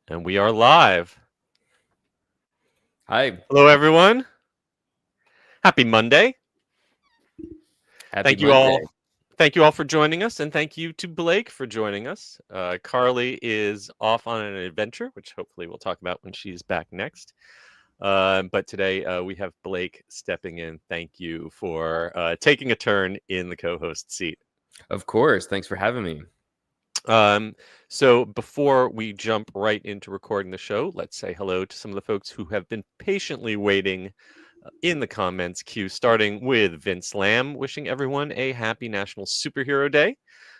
And we are live. Hi. Hello, everyone. Happy Monday. Happy Thank you Monday. all. Thank you all for joining us, and thank you to Blake for joining us. Carly is off on an adventure, which hopefully we'll talk about when she's back next. But today we have Blake stepping in. Thank you for taking a turn in the co-host seat. Of course. Thanks for having me. So before we jump right into recording the show, let's say hello to some of the folks who have been patiently waiting in the comments queue, starting with Vince Lamb, wishing everyone a happy National Superhero Day,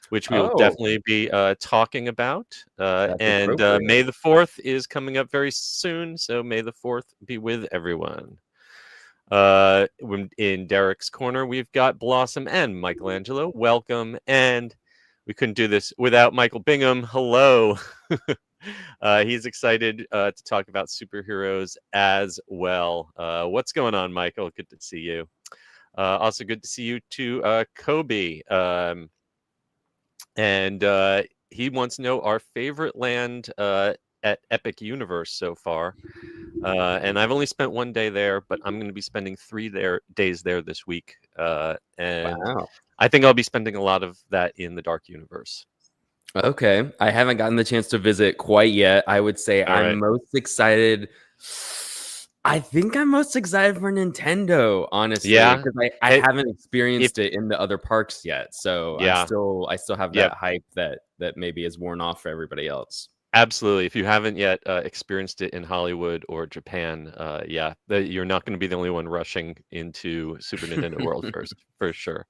which we will definitely be talking about. And May the 4th is coming up very soon, so May the 4th be with everyone. In Derek's corner, we've got Blossom and Michelangelo. Welcome. And we couldn't do this without Michael Bingham. Hello. He's excited to talk about superheroes as well. What's going on, Michael? Good to see you. Also good to see you too, Kobe. And he wants to know our favorite land at Epic Universe so far. And I've only spent one day there, but I'm going to be spending 3 days there this week. And wow. I think I'll be spending a lot of that in the Dark Universe. Okay. I haven't gotten the chance to visit quite yet. I would say I'm most excited. I think I'm most excited for Nintendo, honestly. Yeah. Because I haven't experienced it in the other parks yet. So I still have that hype that maybe is worn off for everybody else. Absolutely. If you haven't yet experienced it in Hollywood or Japan, you're not going to be the only one rushing into Super Nintendo World first, for sure.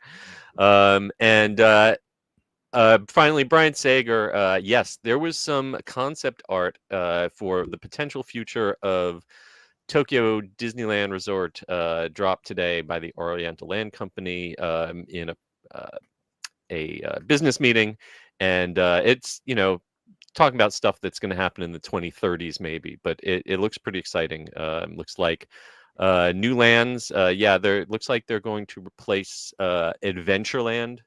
Finally, Brian Sager, yes, there was some concept art for the potential future of Tokyo Disneyland Resort dropped today by the Oriental Land Company in a business meeting. And it's, talking about stuff that's going to happen in the 2030s maybe, but it looks pretty exciting. Looks like new lands. Looks like they're going to replace Adventureland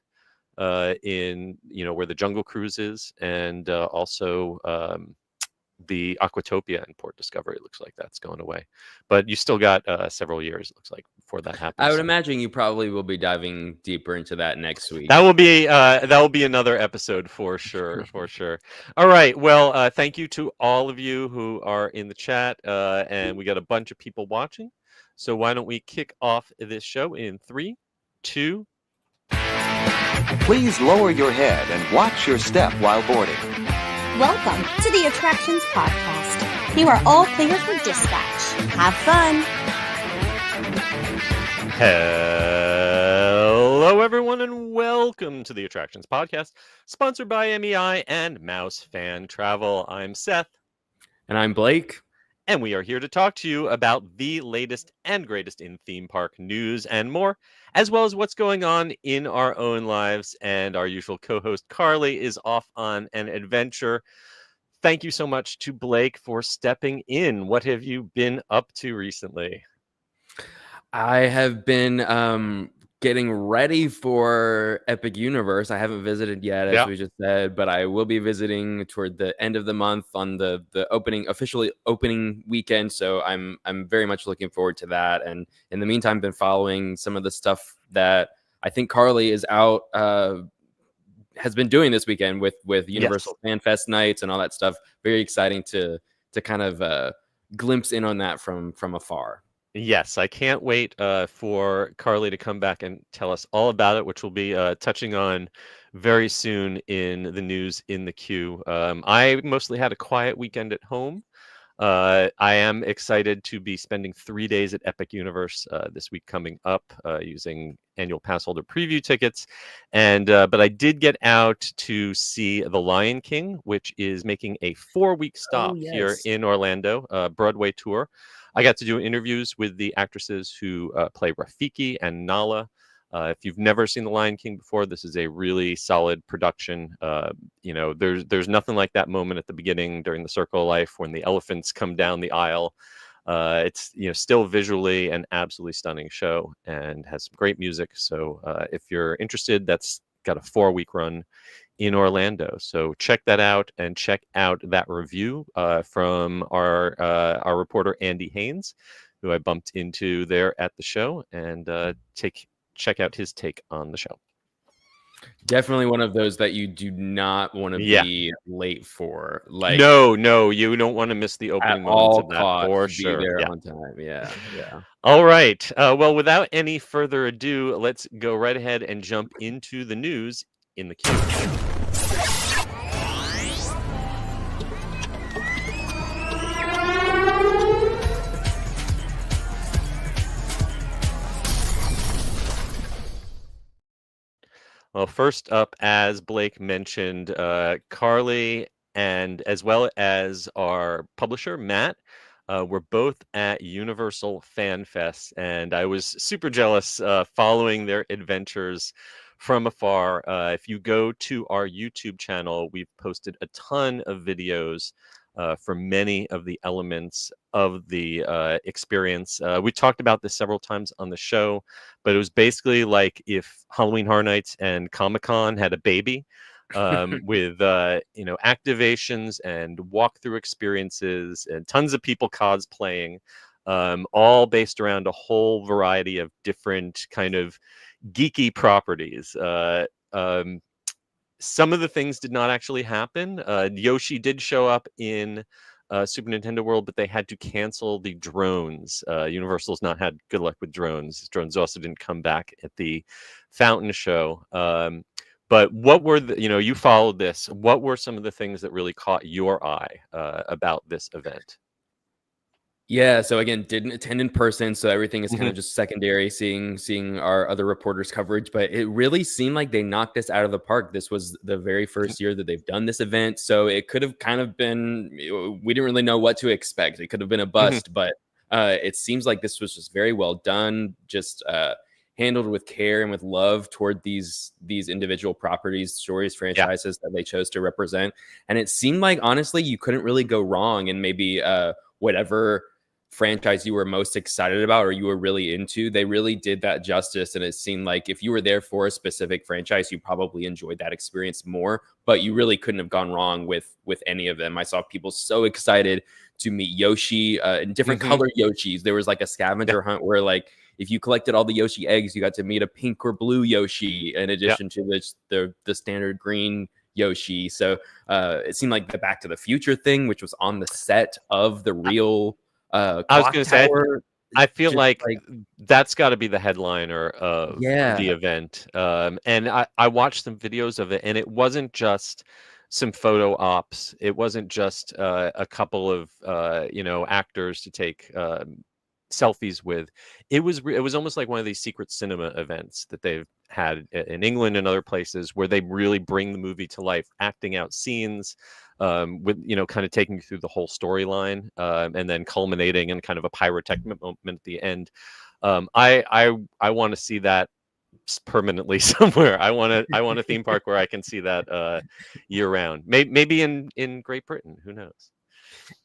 in where the Jungle Cruise is, and also the Aquatopia in Port Discovery. It looks like that's going away, but you still got several years, it looks like, before that happens. I would imagine you probably will be diving deeper into that next week. That will be another episode for sure. All right, well, thank you to all of you who are in the chat, and we got a bunch of people watching, so why don't we kick off this show in 3, 2. Please lower your head and watch your step while boarding. Welcome to the Attractions Podcast. You are all clear for dispatch. Have fun. Hello, everyone, and welcome to the Attractions Podcast, sponsored by MEI and Mouse Fan Travel. I'm Seth. And I'm Blake. And we are here to talk to you about the latest and greatest in theme park news and more, as well as what's going on in our own lives. And our usual co-host, Carly, is off on an adventure. Thank you so much to Blake for stepping in. What have you been up to recently? I have been getting ready for Epic Universe. I haven't visited yet, as we just said, but I will be visiting toward the end of the month on the officially opening weekend. So I'm very much looking forward to that. And in the meantime, been following some of the stuff that I think Carly is out has been doing this weekend with Universal FanFest nights and all that stuff. Very exciting to kind of glimpse in on that from afar. Yes, I can't wait for Carly to come back and tell us all about it, which we'll be touching on very soon in the news in the queue. I mostly had a quiet weekend at home. I am excited to be spending 3 days at Epic Universe this week coming up using annual pass holder preview tickets. And but I did get out to see The Lion King, which is making a 4-week stop here in Orlando, Broadway tour. I got to do interviews with the actresses who play Rafiki and Nala. If you've never seen The Lion King before, this is a really solid production. There's nothing like that moment at the beginning during the Circle of Life when the elephants come down the aisle. It's still visually an absolutely stunning show and has some great music. So if you're interested, that's got a 4-week run in Orlando. So check that out, and check out that review from our reporter Andy Haynes, who I bumped into there at the show, and check out his take on the show. Definitely one of those that you do not want to be late for. Like, no, you don't want to miss the opening moments of that for sure. Be there on time. Yeah. All right. Well, without any further ado, let's go right ahead and jump into the news in the queue. Well, first up, as Blake mentioned, Carly and as well as our publisher, Matt, were both at Universal FanFest, and I was super jealous following their adventures from afar. If you go to our YouTube channel, we've posted a ton of videos for many of the elements of the experience. We talked about this several times on the show, but it was basically like if Halloween Horror Nights and Comic-Con had a baby, with activations and walkthrough experiences and tons of people cosplaying, all based around a whole variety of different kind of geeky properties. Some of the things did not actually happen. Yoshi did show up in Super Nintendo World, but they had to cancel the drones. Universal's not had good luck with drones. Drones also didn't come back at the Fountain Show. But what were you followed this. What were some of the things that really caught your eye about this event? Yeah, so again, didn't attend in person, so everything is kind of just secondary, seeing our other reporters' coverage. But it really seemed like they knocked this out of the park. This was the very first year that they've done this event, so it could have kind of been. We didn't really know what to expect. It could have been a bust, but it seems like this was just very well done. Just handled with care and with love toward these individual properties, stories, franchises that they chose to represent. And it seemed like, honestly, you couldn't really go wrong. And maybe whatever franchise you were most excited about or you were really into, they really did that justice. And it seemed like if you were there for a specific franchise, you probably enjoyed that experience more, but you really couldn't have gone wrong with any of them. I saw people so excited to meet Yoshi in different colored Yoshis. There was like a scavenger hunt where like if you collected all the Yoshi eggs, you got to meet a pink or blue Yoshi in addition to the standard green Yoshi. So it seemed like the Back to the Future thing, which was on the set of the real I was going to say, I feel like that's got to be the headliner of the event. And I watched some videos of it, and it wasn't just some photo ops. It wasn't just a couple of actors to take selfies with. It was almost like one of these secret cinema events that they've had in England and other places where they really bring the movie to life, acting out scenes, with kind of taking you through the whole storyline, and then culminating in kind of a pyrotechnic moment at the end. I want to see that permanently somewhere. I want a theme park where I can see that year round. Maybe in Great Britain, who knows?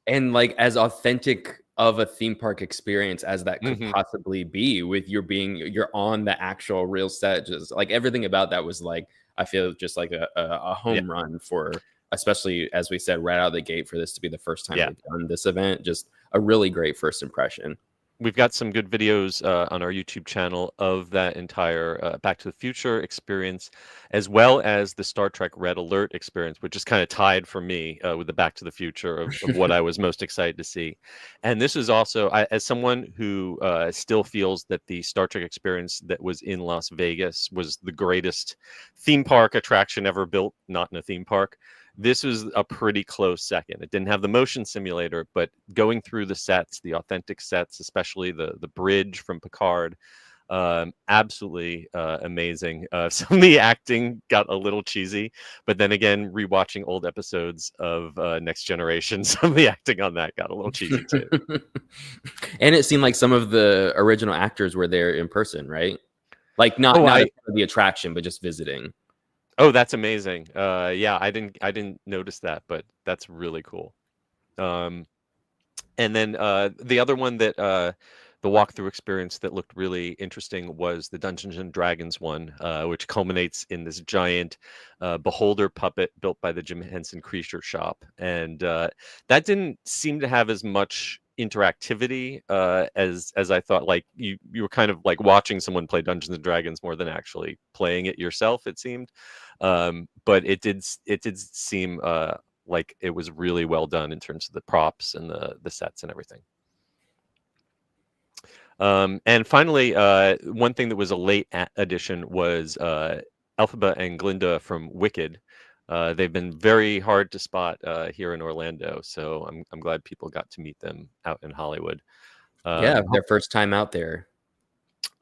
And like as authentic of a theme park experience as that could possibly be, with you're on the actual real set. Just like everything about that was like, I feel just like a home run for, especially as we said right out of the gate, for this to be the first time we've done this event. Just a really great first impression. We've got some good videos on our YouTube channel of that entire Back to the Future experience, as well as the Star Trek Red Alert experience, which is kind of tied for me with the Back to the Future of what I was most excited to see. And this is also, as someone who still feels that the Star Trek experience that was in Las Vegas was the greatest theme park attraction ever built, not in a theme park. This was a pretty close second. It didn't have the motion simulator, but going through the sets, the authentic sets, especially the bridge from Picard, absolutely amazing. Some of the acting got a little cheesy, but then again, rewatching old episodes of Next Generation, some of the acting on that got a little cheesy too. And it seemed like some of the original actors were there in person, right? Like not the attraction, but just visiting. Oh, that's amazing. Yeah, I didn't notice that, but that's really cool. And then the other one that the walkthrough experience that looked really interesting was the Dungeons and Dragons one, which culminates in this giant beholder puppet built by the Jim Henson Creature Shop, and that didn't seem to have as much interactivity as I thought. Like you were kind of like watching someone play Dungeons and Dragons more than actually playing it yourself, it seemed. But it did seem like it was really well done in terms of the props and the sets and everything. And finally, one thing that was a late addition was Elphaba and Glinda from Wicked. They've been very hard to spot here in Orlando, so I'm glad people got to meet them out in Hollywood. Yeah, their first time out there.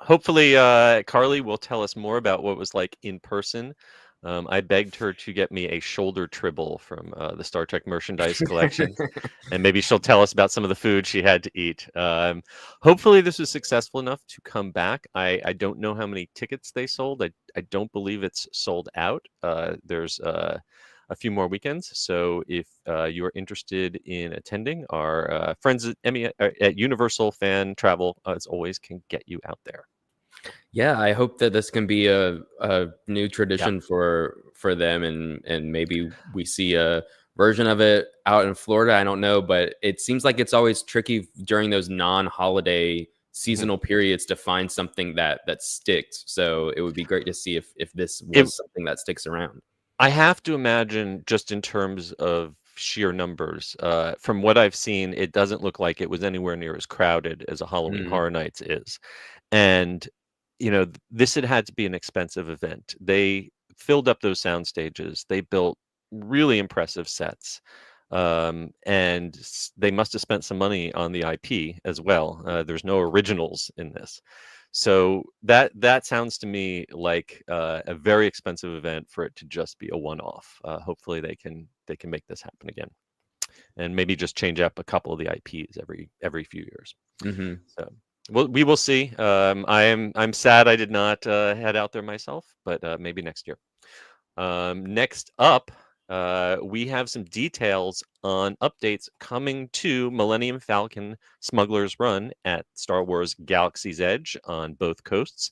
Hopefully, Carly will tell us more about what it was like in person. I begged her to get me a shoulder tribble from the Star Trek merchandise collection, and maybe she'll tell us about some of the food she had to eat. Hopefully this was successful enough to come back. I don't know how many tickets they sold. I don't believe it's sold out. There's a few more weekends, so if you are interested in attending, our friends at Universal Fan Travel, as always, can get you out there. Yeah, I hope that this can be a new tradition for them, and maybe we see a version of it out in Florida. I don't know, but it seems like it's always tricky during those non-holiday seasonal periods to find something that sticks. So it would be great to see if this was something that sticks around. I have to imagine, just in terms of sheer numbers, from what I've seen, it doesn't look like it was anywhere near as crowded as a Halloween Horror Nights is. And this had to be an expensive event. They filled up those sound stages. They built really impressive sets. And they must have spent some money on the IP as well. There's no originals in this. So that sounds to me like a very expensive event for it to just be a one-off. Hopefully they can make this happen again, and maybe just change up a couple of the IPs every few years. So we will see. I'm sad I did not head out there myself, but maybe next year. Next up, we have some details on updates coming to Millennium Falcon Smugglers Run at Star Wars Galaxy's Edge on both coasts.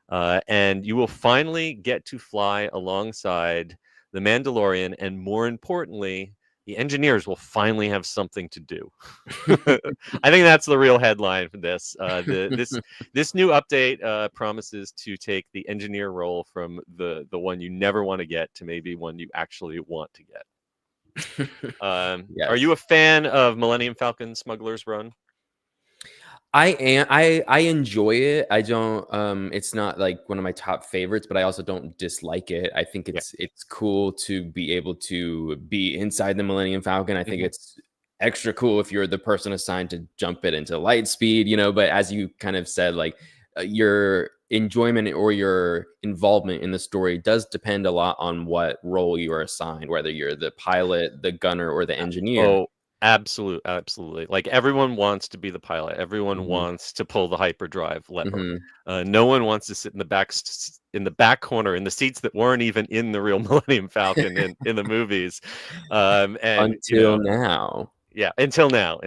And you will finally get to fly alongside the Mandalorian, and more importantly, the engineers will finally have something to do. I think that's the real headline for this. This new update promises to take the engineer role from the one you never want to get to maybe one you actually want to get. Yes. Are you a fan of Millennium Falcon Smugglers Run? I am. I enjoy it. I don't. It's not like one of my top favorites, but I also don't dislike it. I think it's cool to be able to be inside the Millennium Falcon. I think it's extra cool if you're the person assigned to jump it into light speed. But as you kind of said, like your enjoyment or your involvement in the story does depend a lot on what role you are assigned, whether you're the pilot, the gunner, or the engineer. Oh, absolutely. Like everyone wants to be the pilot. Everyone wants to pull the hyperdrive lever. No one wants to sit in the back corner in the seats that weren't even in the real Millennium Falcon in the movies. And until now. Yeah, until now.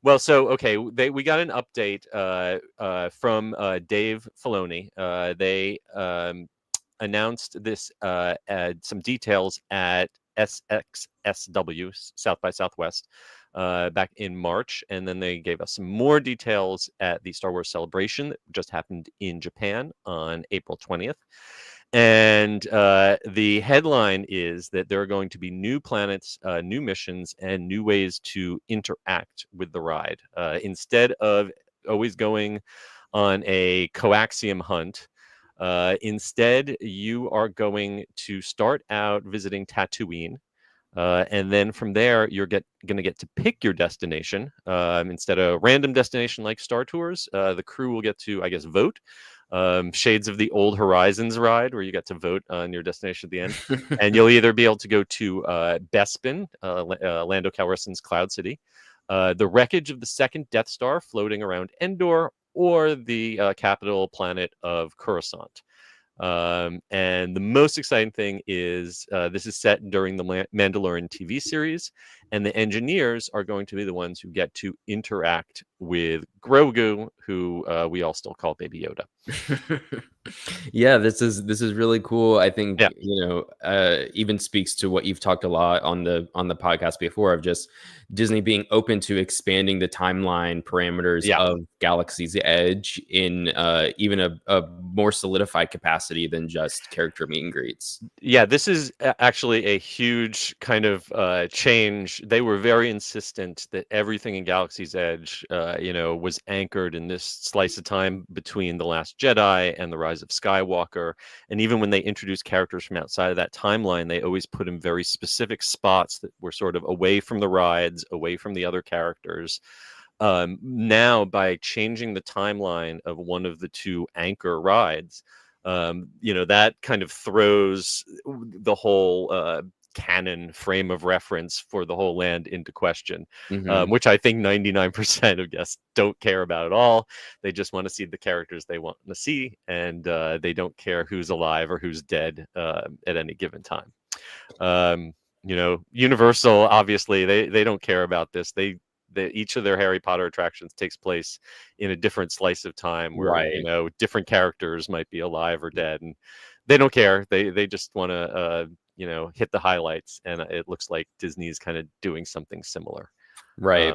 Well, so okay, we got an update from Dave Filoni. They announced this some details at SXSW, South by Southwest, back in March, and then they gave us some more details at the Star Wars Celebration that just happened in Japan on April 20th. And the headline is that there are going to be new planets, new missions, and new ways to interact with the ride. Instead of always going on a coaxium hunt, instead you are going to start out visiting Tatooine. And then from there, you're going to get to pick your destination. Instead of a random destination like Star Tours, the crew will get to, I guess, vote. Shades of the Old Horizons ride, where you get to vote on your destination at the end. And you'll either be able to go to Bespin, Lando Calrissian's Cloud City, the wreckage of the second Death Star floating around Endor, or the capital planet of Coruscant. And the most exciting thing is this is set during the Mandalorian TV series, and the engineers are going to be the ones who get to interact with Grogu, who we all still call Baby Yoda. Yeah, this is really cool. I think Yeah. even speaks to what you've talked a lot on the podcast before, of just Disney being open to expanding the timeline parameters of Galaxy's Edge in even a more solidified capacity than just character meet and greets. Yeah, this is actually a huge kind of change. They were very insistent that everything in Galaxy's Edge, was anchored in this slice of time between The Last Jedi and The Rise of Skywalker. And even when they introduced characters from outside of that timeline, they always put in very specific spots that were sort of away from the rides, away from the other characters. Now, by changing the timeline of one of the two anchor rides, that kind of throws the whole canon frame of reference for the whole land into question, which I think 99% of guests don't care about at all. They just want to see the characters they want to see, and they don't care who's alive or who's dead at any given time. Universal, obviously, they don't care about this. Each of their Harry Potter attractions takes place in a different slice of time where different characters might be alive or dead, and they don't care. They just want to hit the highlights, and it looks like Disney's kind of doing something similar. Right.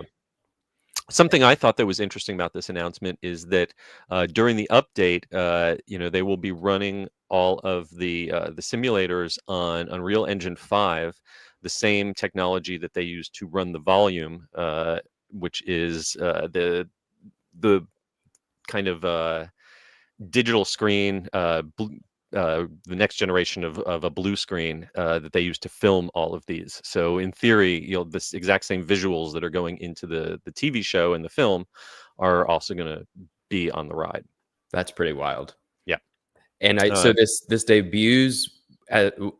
Something I thought that was interesting about this announcement is that during the update, they will be running all of the simulators on Unreal Engine 5, the same technology that they use to run the volume, which is the kind of digital screen, the next generation of a blue screen that they use to film all of these. So in theory, this exact same visuals that are going into the TV show and the film are also going to be on the ride. That's pretty wild. Yeah. And so this debuts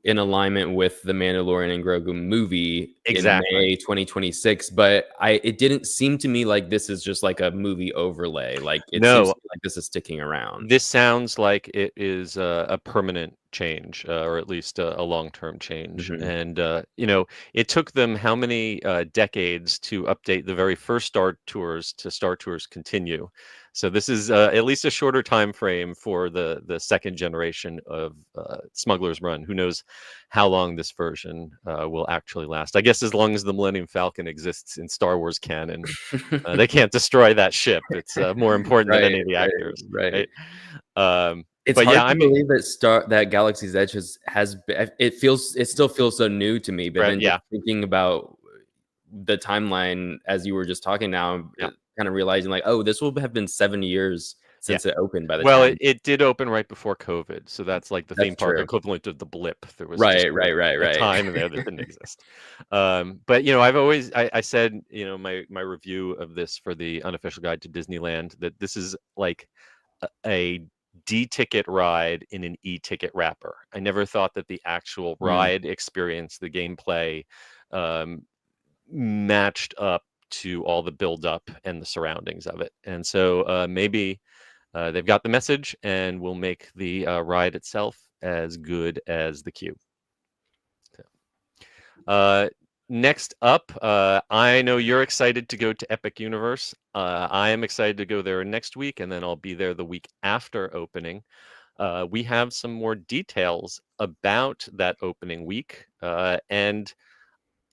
in alignment with the Mandalorian and Grogu movie in May 2026, but it didn't seem to me like this is just like a movie overlay. Like it seems like this is sticking around. This sounds like it is a permanent change, or at least a long-term change. And it took them how many decades to update the very first Star Tours to Star Tours Continue. So this is at least a shorter time frame for the second generation of Smugglers Run. Who knows how long this version will actually last? I guess as long as the Millennium Falcon exists in Star Wars canon, they can't destroy that ship. It's more important than any of the actors. Right. It's hard to believe that Galaxy's Edge has it still feels so new to me. But then just thinking about the timeline as you were just talking now, kind of realizing like, oh, this will have been 7 years since it opened by the time. It did open right before COVID, so that's like the theme park equivalent of the blip. There was right time in there that didn't exist. But I've always I said my review of this for the unofficial guide to Disneyland that this is like a D-ticket ride in an E-ticket wrapper. I never thought that the actual ride experience, the gameplay, matched up to all the build up and the surroundings of it. And so maybe they've got the message and will make the ride itself as good as the queue. So, next up, I know you're excited to go to Epic Universe. I am excited to go there next week, and then I'll be there the week after opening. We have some more details about that opening week, and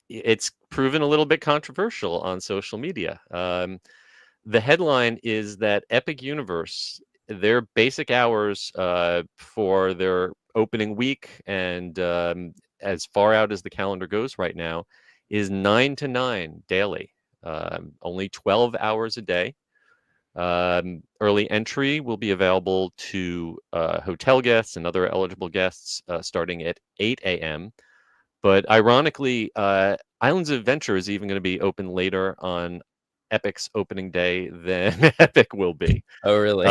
it's proven a little bit controversial on social media. The headline is that Epic Universe, their basic hours for their opening week and as far out as the calendar goes right now, is 9 to 9 daily, only 12 hours a day. Early entry will be available to hotel guests and other eligible guests starting at 8 a.m. But ironically, Islands of Adventure is even going to be open later on Epic's opening day than Epic will be. Oh, really?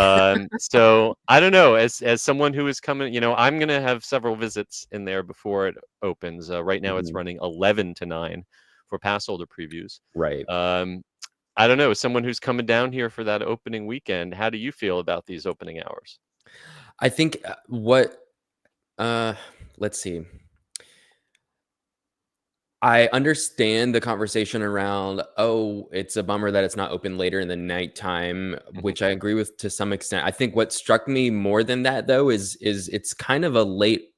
So I don't know. As someone who is coming, I'm going to have several visits in there before it opens. Right now, it's running 11 to 9 for pass holder previews. Right. I don't know. As someone who's coming down here for that opening weekend, how do you feel about these opening hours? I think what Let's see. I understand the conversation around, oh, it's a bummer that it's not open later in the nighttime, which I agree with to some extent. I think what struck me more than that, though, is it's kind of a late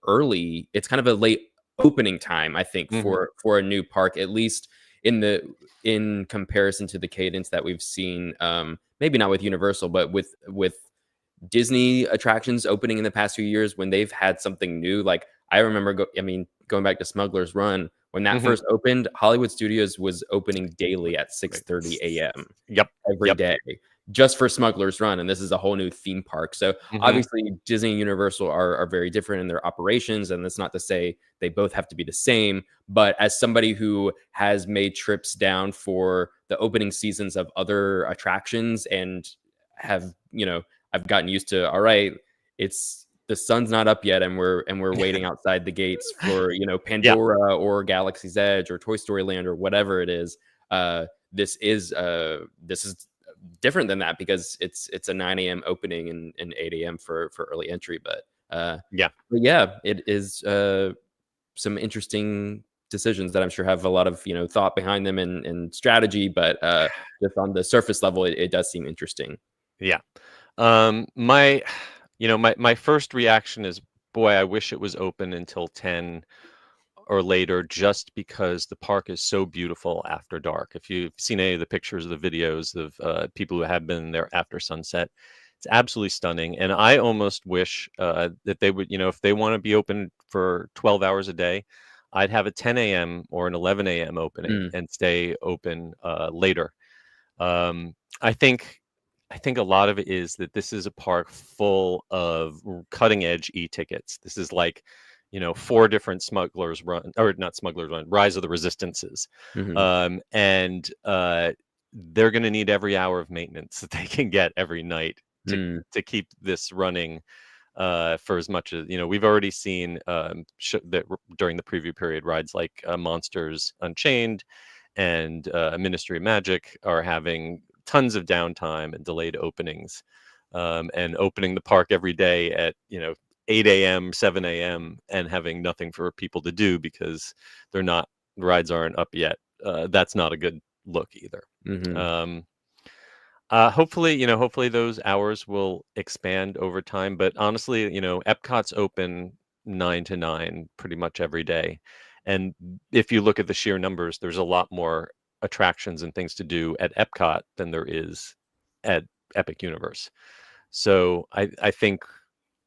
opening time, I think, for a new park, at least in comparison to the cadence that we've seen. Maybe not with Universal, but with Disney attractions opening in the past few years when they've had something new. Like I remember, going back to Smugglers Run, when that first opened, Hollywood Studios was opening daily at 6:30 a.m. every day, just for Smugglers Run, and this is a whole new theme park. So obviously, Disney and Universal are very different in their operations, and that's not to say they both have to be the same. But as somebody who has made trips down for the opening seasons of other attractions and have, I've gotten used to, all right, the sun's not up yet, and we're waiting outside the gates for Pandora or Galaxy's Edge or Toy Story Land or whatever it is. This is different than that because it's a 9 a.m. opening and 8 a.m. for early entry. But it is some interesting decisions that I'm sure have a lot of thought behind them and strategy. But just on the surface level, it does seem interesting. Yeah. My first reaction is, boy, I wish it was open until 10 or later, just because the park is so beautiful after dark. If you've seen any of the pictures or the videos of people who have been there after sunset, it's absolutely stunning. And I almost wish that they would, if they want to be open for 12 hours a day, I'd have a 10 a.m. or an 11 a.m. opening and stay open later. I think a lot of it is that this is a park full of cutting edge e-tickets. This is like, 4 different Smugglers Run, or not Smugglers Run, Rise of the Resistances. And they're going to need every hour of maintenance that they can get every night to keep this running for as much as, we've already seen that during the preview period, rides like Monsters Unchained and Ministry of Magic are having tons of downtime and delayed openings, and opening the park every day at 8 a.m. 7 a.m. and having nothing for people to do because the rides aren't up yet. That's not a good look either. Hopefully those hours will expand over time, but honestly, Epcot's open 9 to 9 pretty much every day, and if you look at the sheer numbers, there's a lot more attractions and things to do at Epcot than there is at Epic Universe. So I think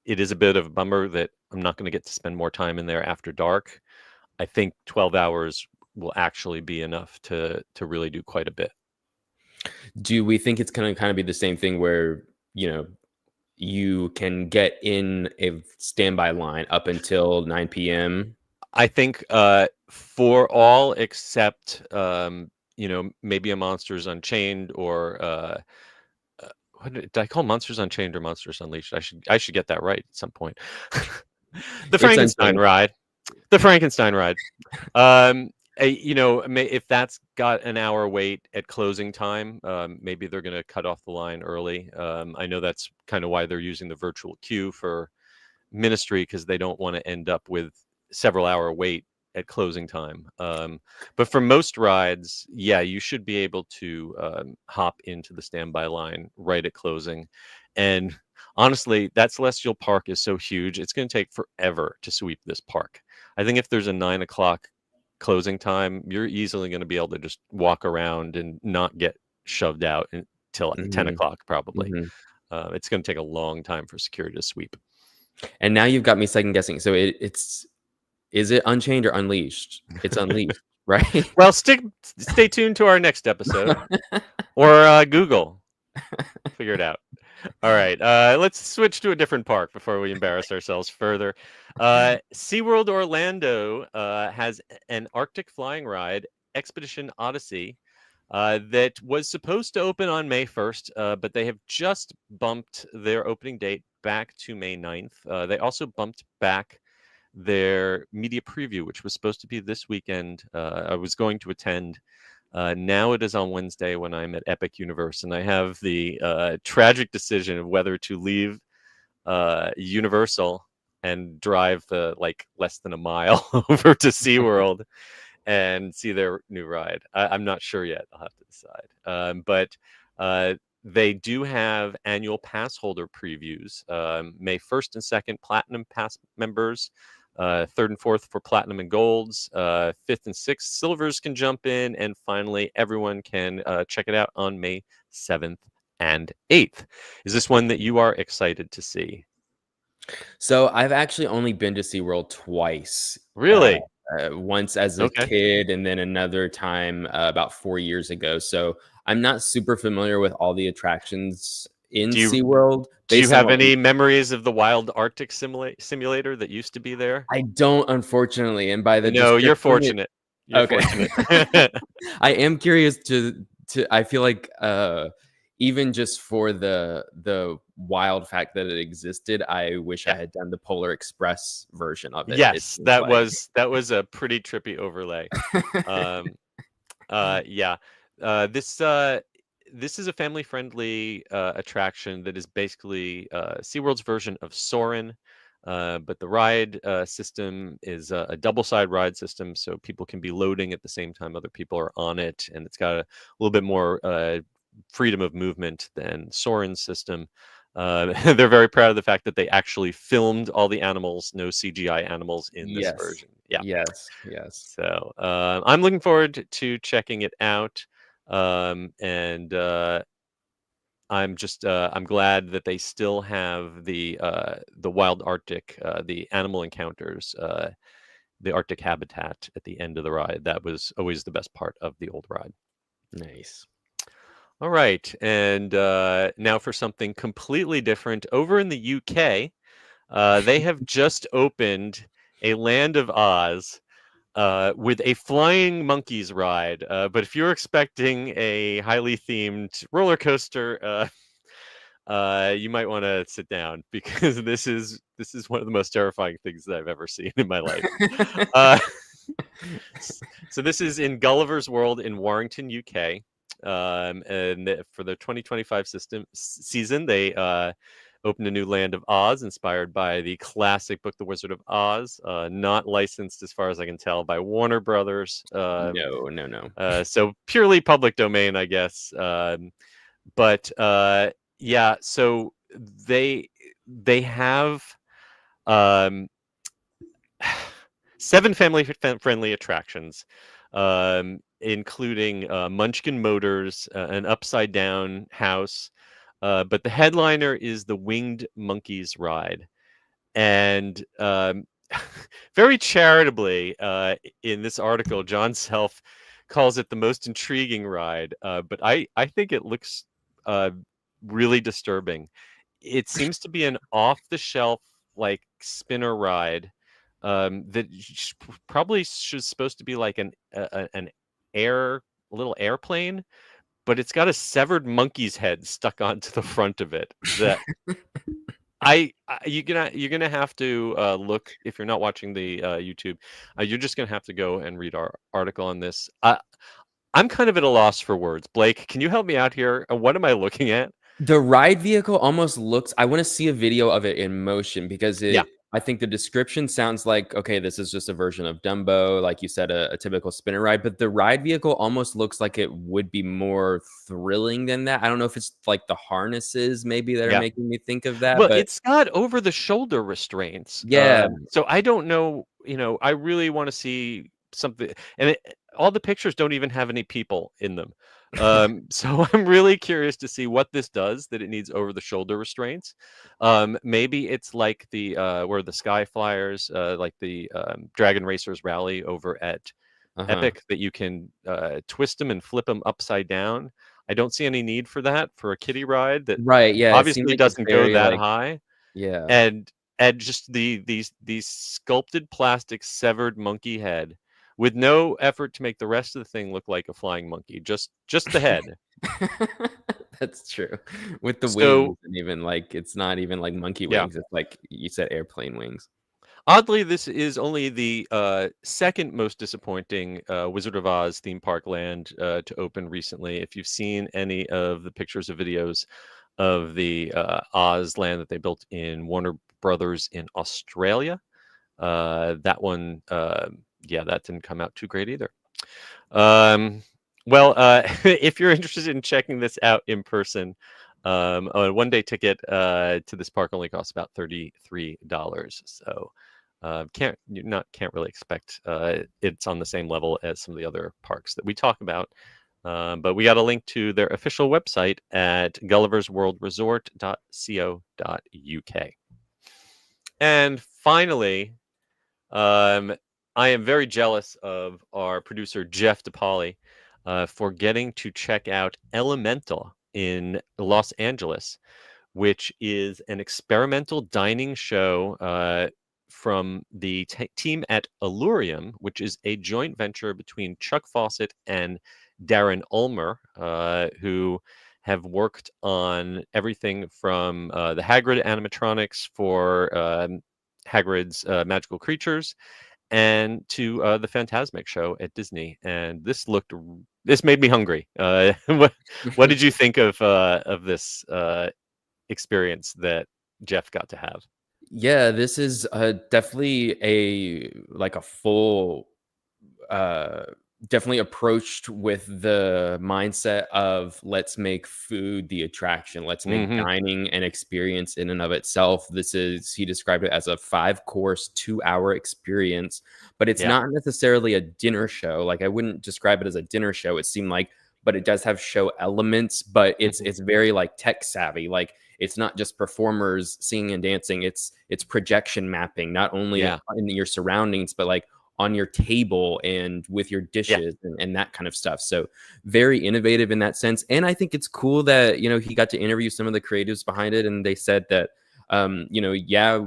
it is a bit of a bummer that I'm not going to get to spend more time in there after dark. I think 12 hours will actually be enough to really do quite a bit. Do we think it's going to kind of be the same thing where, you can get in a standby line up until 9 p.m.? I think for all except maybe a Monsters Unchained or what did I call Monsters Unchained or Monsters Unleashed? I should get that right at some point. The Frankenstein ride. If that's got an hour wait at closing time, maybe they're going to cut off the line early. I know that's kind of why they're using the virtual queue for Ministry, because they don't want to end up with several hour wait at closing time. But for most rides, you should be able to hop into the standby line right at closing. And honestly, that Celestial Park is so huge, it's going to take forever to sweep this park. I think if there's a 9 o'clock closing time, you're easily going to be able to just walk around and not get shoved out until 10 o'clock probably. It's going to take a long time for security to sweep. And now you've got me second guessing. So is it Unchained or Unleashed? It's Unleashed, right? Well, stay tuned to our next episode or Google. Figure it out. All right. Let's switch to a different park before we embarrass ourselves further. SeaWorld Orlando has an Arctic flying ride, Expedition Odyssey, that was supposed to open on May 1st, but they have just bumped their opening date back to May 9th. They also bumped back their media preview, which was supposed to be this weekend. I was going to attend. Now it is on Wednesday when I'm at Epic Universe, and I have the tragic decision of whether to leave Universal and drive the like less than a mile over to SeaWorld and see their new ride. I'm not sure yet. I'll have to decide. But they do have annual pass holder previews. May 1st and 2nd, Platinum Pass members. 3rd and 4th for Platinum and Golds. 5th and 6th, Silvers can jump in. And finally, everyone can check it out on May 7th and 8th. Is this one that you are excited to see? So I've actually only been to SeaWorld twice. Really? Once as a kid and then another time about 4 years ago. So I'm not super familiar with all the attractions in SeaWorld. Do you have any memories of the Wild Arctic simulator that used to be there? I don't, unfortunately. And by the No, you're fortunate. You're fortunate. I am curious to I feel like even just for the wild fact that it existed, I wish I had done the Polar Express version of it. Yes, that was a pretty trippy overlay. This is a family-friendly attraction that is basically SeaWorld's version of Soarin', but the ride system is a double-side ride system, so people can be loading at the same time other people are on it, and it's got a little bit more freedom of movement than Soarin's system. They're very proud of the fact that they actually filmed all the animals, no CGI animals in this version. Yeah. Yes. So I'm looking forward to checking it out. I'm glad that they still have the Wild Arctic, the animal encounters, the Arctic habitat at the end of the ride. That was always the best part of the old ride. Nice. All right, and now for something completely different. Over in the UK, they have just opened a Land of Oz with a flying monkeys ride. But if you're expecting a highly themed roller coaster, you might want to sit down, because this is one of the most terrifying things that I've ever seen in my life. So this is in Gulliver's World in Warrington, UK. And for the 2025 season, they opened a new Land of Oz inspired by the classic book, The Wizard of Oz, not licensed, as far as I can tell, by Warner Brothers. No. So purely public domain, I guess. But so they have 7 family-friendly attractions, including Munchkin Motors, an upside-down house. But the headliner is the Winged Monkeys ride. And very charitably, in this article, John Self calls it the most intriguing ride. But I think it looks really disturbing. It seems to be an off-the-shelf, like, spinner ride that probably is supposed to be like a little airplane, but it's got a severed monkey's head stuck onto the front of it. That you're gonna have to look, if you're not watching the YouTube. You're just gonna have to go and read our article on this. I'm kind of at a loss for words. Blake, can you help me out here? What am I looking at? The ride vehicle almost looks. I want to see a video of it in motion, because I think the description sounds like, okay, this is just a version of Dumbo, like you said, a typical spinner ride. But the ride vehicle almost looks like it would be more thrilling than that. I don't know if it's like the harnesses maybe that are making me think of that. Well, but it's got over-the-shoulder restraints. Yeah. So I don't know. I really want to see something, and all the pictures don't even have any people in them. So I'm really curious to see what this does, that it needs over-the-shoulder restraints. Maybe it's like the where the Sky Flyers, like the Dragon Racers Rally over at Epic, that you can twist them and flip them upside down. I don't see any need for that for a kiddie ride that obviously like doesn't go that high. Yeah. And just these sculpted plastic severed monkey head, with no effort to make the rest of the thing look like a flying monkey, just the head. That's true. With the wings, and even like it's not even like monkey wings. It's like you said, airplane wings. Oddly, this is only the second most disappointing Wizard of Oz theme park land to open recently. If you've seen any of the pictures or videos of the Oz land that they built in Warner Brothers in Australia. That one, that didn't come out too great either. If you're interested in checking this out in person, a one-day ticket to this park only costs about $33. So can't really expect it's on the same level as some of the other parks that we talk about. But we got a link to their official website at gulliversworldresort.co.uk. And finally, I am very jealous of our producer, Jeff DePauli, for getting to check out Elementa in Los Angeles, which is an experimental dining show from the team at Allurium, which is a joint venture between Chuck Fawcett and Darren Ulmer, who have worked on everything from the Hagrid animatronics for Hagrid's Magical Creatures and to the Fantasmic show at Disney. And this made me hungry. What did you think of this experience that Jeff got to have? Yeah, this is definitely a full definitely approached with the mindset of let's make food the attraction. Let's make dining an experience in and of itself. He described it as a 5-course, 2-hour experience, but it's not necessarily a dinner show. Like, I wouldn't describe it as a dinner show. It seemed like, but it does have show elements, but it's very like tech savvy. Like, it's not just performers singing and dancing. It's projection mapping, not only in your surroundings, but like on your table and with your dishes and that kind of stuff. So very innovative in that sense. And I think it's cool that, he got to interview some of the creatives behind it. And they said that,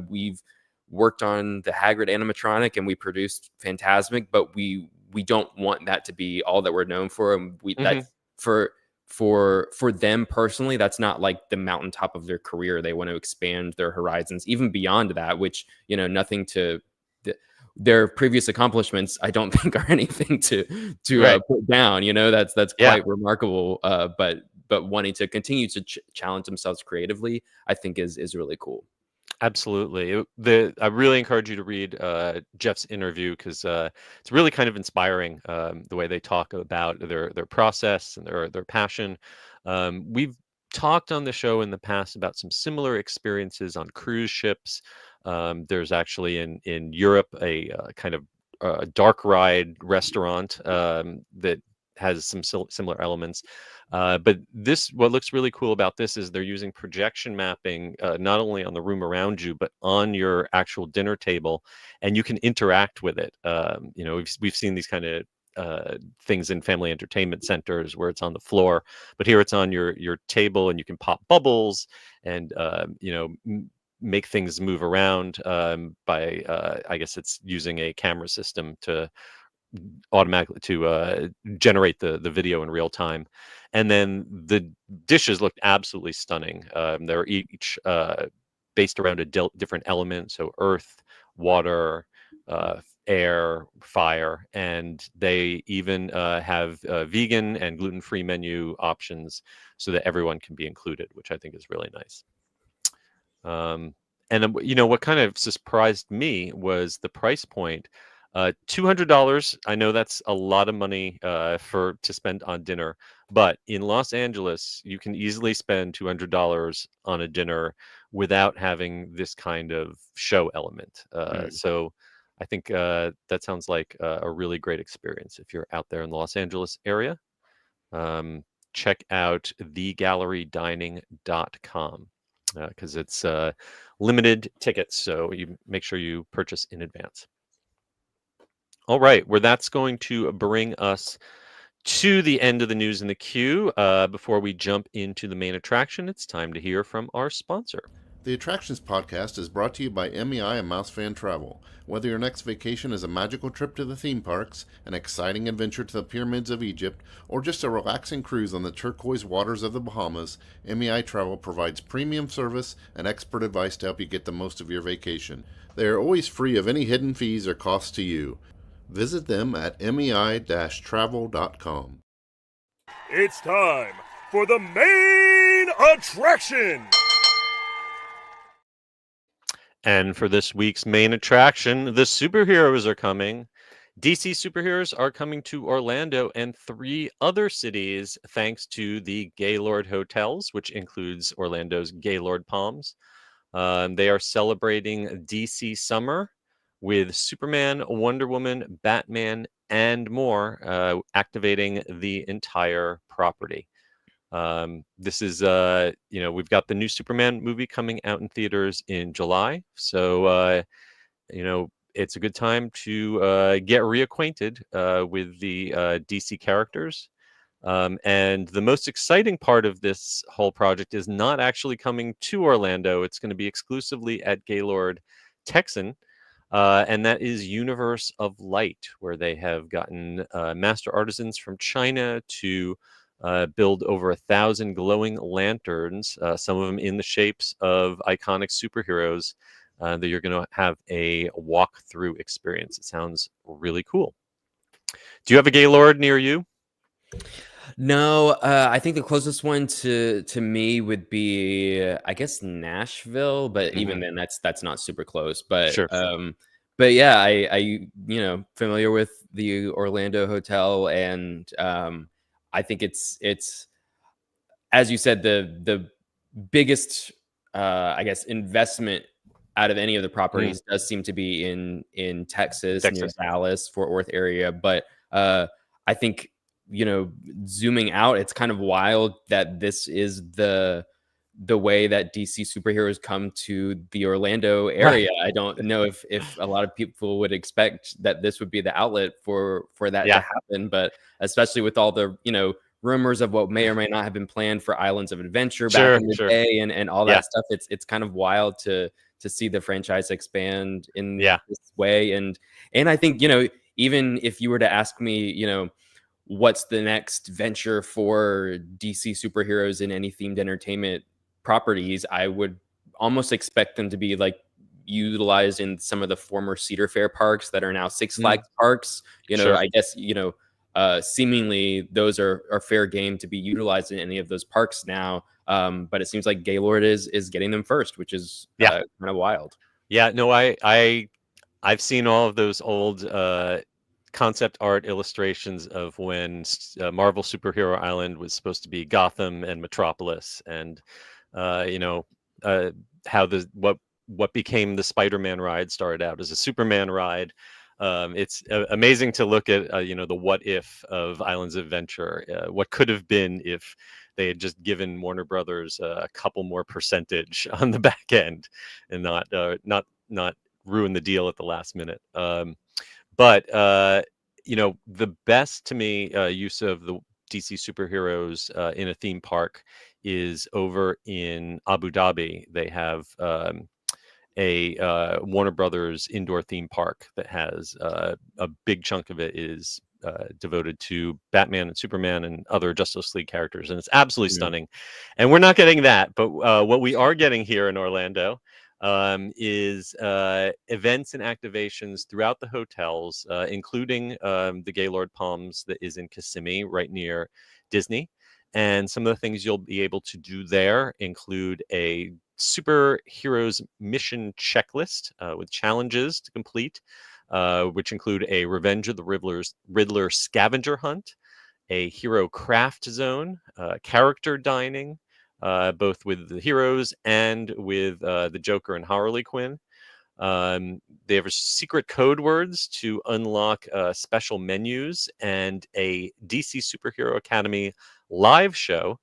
we've worked on the Hagrid animatronic and we produced Fantasmic, but we don't want that to be all that we're known for. And that's for them personally, that's not like the mountaintop of their career. They want to expand their horizons even beyond that, which, nothing to their previous accomplishments, I don't think are anything to put down. That's quite remarkable. But wanting to continue to challenge themselves creatively, I think is really cool. Absolutely. I really encourage you to read Jeff's interview, because it's really kind of inspiring, the way they talk about their process and their passion. We've talked on the show in the past about some similar experiences on cruise ships. There's actually in Europe a kind of dark ride restaurant that has some similar elements. But what looks really cool about this is they're using projection mapping, not only on the room around you, but on your actual dinner table, and you can interact with it. We've seen these kind of things in family entertainment centers where it's on the floor, but here it's on your table, and you can pop bubbles and make things move around by I guess it's using a camera system to automatically generate the video in real time. And then the dishes looked absolutely stunning. They're each based around a different element, so earth, water, air, fire, and they even have vegan and gluten-free menu options so that everyone can be included, which I think is really nice. And what kind of surprised me was the price point. $200. I know that's a lot of money to spend on dinner, but in Los Angeles, you can easily spend $200 on a dinner without having this kind of show element. So I think that sounds like a really great experience if you're out there in the Los Angeles area. Check out thegallerydining.com. Because it's limited tickets, so you make sure you purchase in advance. All right, that's going to bring us to the end of the news in the queue. Before we jump into the main attraction, it's time to hear from our sponsor. The Attractions Podcast is brought to you by MEI and FanFest. Whether your next vacation is a magical trip to the theme parks, an exciting adventure to the pyramids of Egypt, or just a relaxing cruise on the turquoise waters of the Bahamas, MEI-Travel provides premium service and expert advice to help you get the most of your vacation. They are always free of any hidden fees or costs to you. Visit them at MEI-Travel.com. It's time for the main attraction! And for this week's main attraction, the superheroes are coming. DC superheroes are coming to Orlando and 3 other cities thanks to the Gaylord hotels, which includes Orlando's Gaylord Palms. They are celebrating DC summer with Superman, Wonder Woman, Batman, and more, activating the entire property. This is, we've got the new Superman movie coming out in theaters in July. So, it's a good time to get reacquainted with the DC characters. And the most exciting part of this whole project is not actually coming to Orlando. It's going to be exclusively at Gaylord Texan. And that is Universe of Light, where they have gotten master artisans from China to build over 1,000 glowing lanterns, some of them in the shapes of iconic superheroes, that you're going to have a walk-through experience. It sounds really cool. Do you have a Gaylord near you? No, I think the closest one to me would be, I guess, Nashville, but even then, that's not super close. But Sure. But yeah, I familiar with the Orlando hotel, and I think it's as you said, the biggest I guess investment out of any of the properties does seem to be in Texas, near Dallas, Fort Worth area. But I think, zooming out, it's kind of wild that this is the way that DC superheroes come to the Orlando area. Right. I don't know if a lot of people would expect that this would be the outlet for that to happen, but especially with all the, rumors of what may or may not have been planned for Islands of Adventure back in the day and all that stuff. It's kind of wild to see the franchise expand in this way. And I think, even if you were to ask me, what's the next venture for DC superheroes in any themed entertainment properties, I would almost expect them to be like utilized in some of the former Cedar Fair parks that are now Six Flags parks. I guess, seemingly those are fair game to be utilized in any of those parks now. But it seems like Gaylord is getting them first, which is kind of wild. Yeah, no, I've seen all of those old concept art illustrations of when Marvel Superhero Island was supposed to be Gotham and Metropolis, and how what became the Spider-Man ride started out as a Superman ride. It's amazing to look at the what if of Islands of Adventure. What could have been if they had just given Warner Brothers a couple more percentage on the back end and not ruin the deal at the last minute. But the best to me use of the DC superheroes in a theme park is over in Abu Dhabi. They have a Warner Brothers indoor theme park that has a big chunk of it is devoted to Batman and Superman and other Justice League characters, and it's absolutely stunning. And we're not getting that, but what we are getting here in Orlando is events and activations throughout the hotels, including the Gaylord Palms that is in Kissimmee, right near Disney. And some of the things you'll be able to do there include a superheroes mission checklist with challenges to complete, which include a Revenge of the Riddler scavenger hunt, a hero craft zone, character dining, both with the heroes and with the Joker and Harley Quinn. They have secret code words to unlock special menus and a DC Superhero Academy live show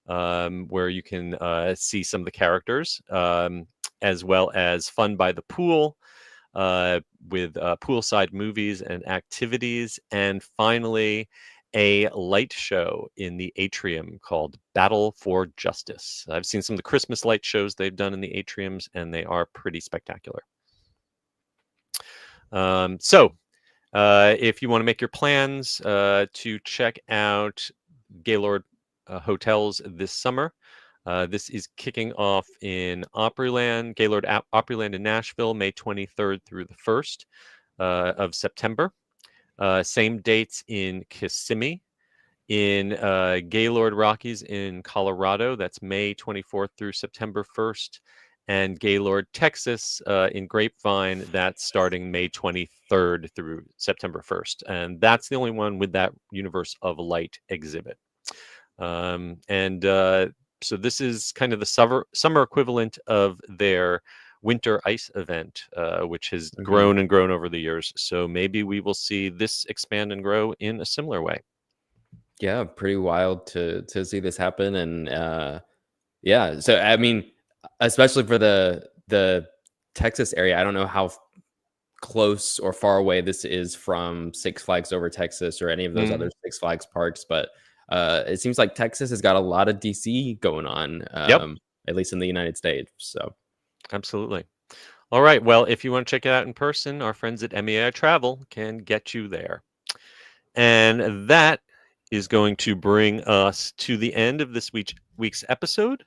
where you can see some of the characters, as well as fun by the pool with poolside movies and activities. And finally, a light show in the atrium called Battle for Justice. I've seen some of the Christmas light shows they've done in the atriums, and they are pretty spectacular. So if you want to make your plans to check out Gaylord hotels this summer, this is kicking off in Opryland, Gaylord Opryland in Nashville, May 23rd through the 1st of September. Same dates in Kissimmee, in Gaylord Rockies in Colorado. That's May 24th through September 1st. and Gaylord, Texas, in Grapevine. That's starting May 23rd through September 1st. And that's the only one with that Universe of Light exhibit. So this is kind of the summer equivalent of their winter ice event, which has grown and grown over the years. So maybe we will see this expand and grow in a similar way. Yeah, pretty wild to see this happen. And yeah, so I mean, especially for the Texas area, I don't know how close or far away this is from Six Flags Over Texas or any of those other Six Flags parks, but it seems like Texas has got a lot of DC going on, at least in the United States. So absolutely. All right. Well, if you want to check it out in person, our friends at MEI-Travel can get you there. And that is going to bring us to the end of this week's episode.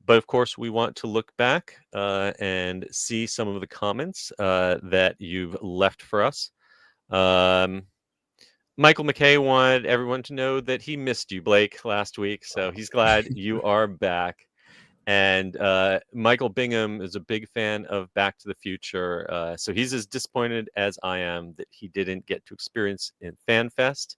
But of course, we want to look back and see some of the comments that you've left for us. Michael McKay wanted everyone to know that he missed you, Blake, last week. So he's glad you are back. And Michael Bingham is a big fan of Back to the Future. So he's as disappointed as I am that he didn't get to experience in FanFest.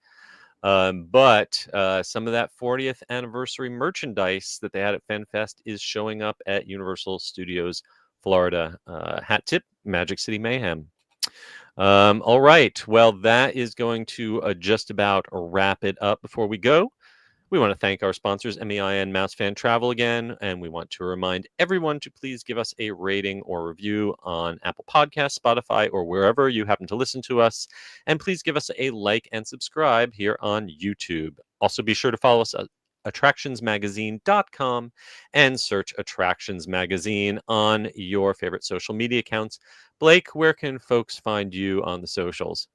But some of that 40th anniversary merchandise that they had at FanFest is showing up at Universal Studios Florida. Hat tip, Magic City Mayhem. All right. Well, that is going to just about wrap it up. Before we go, we want to thank our sponsors, MEI and Mouse Fan Travel again, and we want to remind everyone to please give us a rating or review on Apple Podcasts, Spotify, or wherever you happen to listen to us. And please give us a like and subscribe here on YouTube. Also, be sure to follow us at attractionsmagazine.com and search Attractions Magazine on your favorite social media accounts. Blake, where can folks find you on the socials?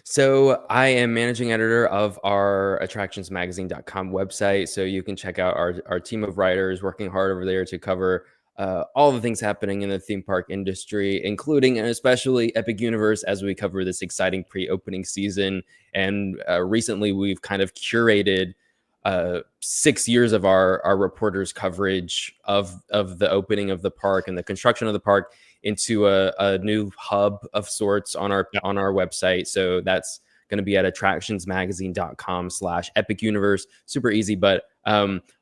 So I am managing editor of our attractionsmagazine.com website. So you can check out our team of writers working hard over there to cover all the things happening in the theme park industry, including and especially Epic Universe, as we cover this exciting pre-opening season. And recently we've kind of curated 6 years of our reporters' coverage of the opening of the park and the construction of the park into a new hub of sorts on our website. So that's going to be at attractionsmagazine.com/Epic Universe. Super easy, but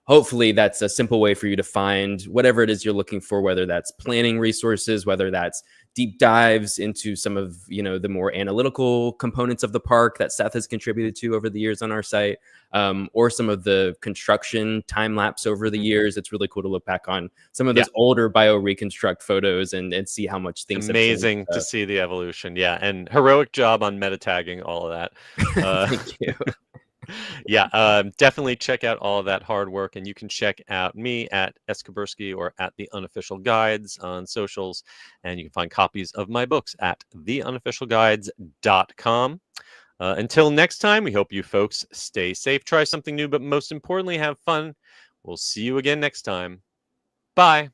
hopefully that's a simple way for you to find whatever it is you're looking for, whether that's planning resources, whether that's deep dives into some of the more analytical components of the park that Seth has contributed to over the years on our site, or some of the construction time lapse over the years. It's really cool to look back on some of those older bio reconstruct photos and see how much things amazing have changed. To see the evolution. Yeah, and heroic job on meta tagging all of that. Thank you. Definitely check out all of that hard work, and you can check out me at Eskabursky or at The Unofficial Guides on socials, and you can find copies of my books at theunofficialguides.com. Until next time, we hope you folks stay safe, try something new, but most importantly, have fun. We'll see you again next time. Bye.